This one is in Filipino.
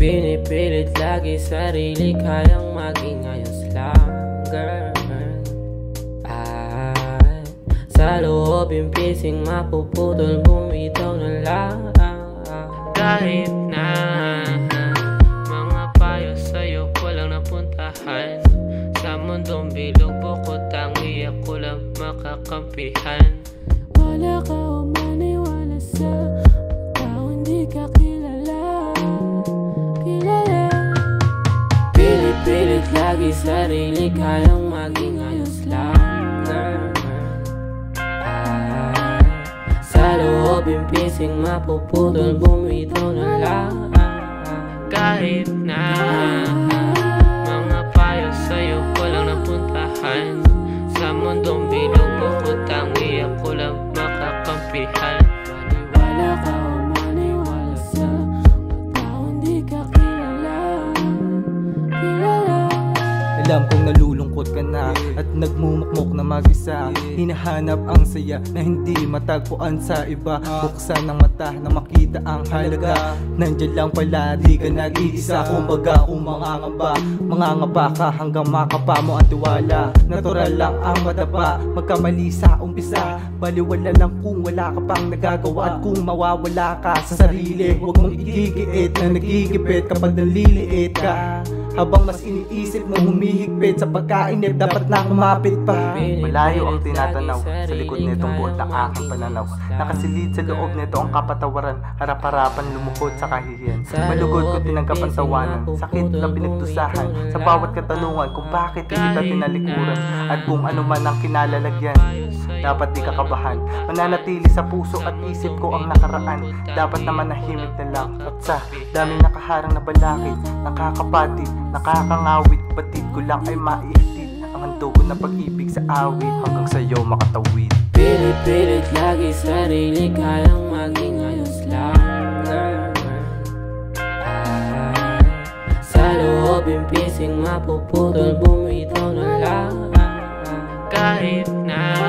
Pinipilit lagi sarili, kayang maging ayos lang, girl. Sa loob yung pising mapuputol, bumitaw na lang. Kahit na mga payo sa'yo walang napuntahan. Sa mundong bilog bukod tangi, ako lang makakampihan. Wala ka o maniwala sa tao hindi ka kilala. Pilit lagi sarili, kayang maging ayos lang, girl. Sa loob yung pising mapuputol, bumitaw na lang. Kahit na mga payo sa'yo walang napuntahan. Sa mundong bilog bukod tangi, ako lang makakampihan. Wala ka o maniwala sa tao hindi ka kilala. Alam kong nalulungkot ka na at nagmumukmok na mag-isa. Hinahanap ang saya na hindi matagpuan sa iba. Buksan ng mata na makita ang halaga. Nandiyan lang pala, di ka nag-iisa. Kumbaga kung mangangaba ka hanggang makapa mo ang tiwala. Natural lang ang madapa, magkamali sa umpisa. Baliwala lang kung wala ka pang nagagawa. At kung mawawala ka sa sarili, huwag mong igigiit na nagigipit kapag naliliit ka. Habang mas iniisip mo humihigpit sa pagkainip, dapat na kumapit pa. Malayo ang tinatanaw sa likod nitong buhat ng aking pananaw. Nakasilid sa loob nito ang kapatawaran, harap-harapan lumukod sa kahihiyan. Malugod ko tinanggap ang tawanan, sakit na pinagdusahan sa bawat katanungan kung bakit hindi ka tinalikuran. At kung ano man ang kinalalagyan, dapat di kakabahan. Mananatili sa puso at isip ko ang nakaraan. Dapat na manahimik na lang. At sa daming nakaharang na balakid, nakakapatid, nakakangawit, batid ko lang ay maihatid ang handog ko na pag-ibig sa awit hanggang sa'yo makatawid. Pilit lagi sarili, kayang maging ayos lang, girl. Sa loob yung pising mapuputol, bumitaw na lang. Kahit na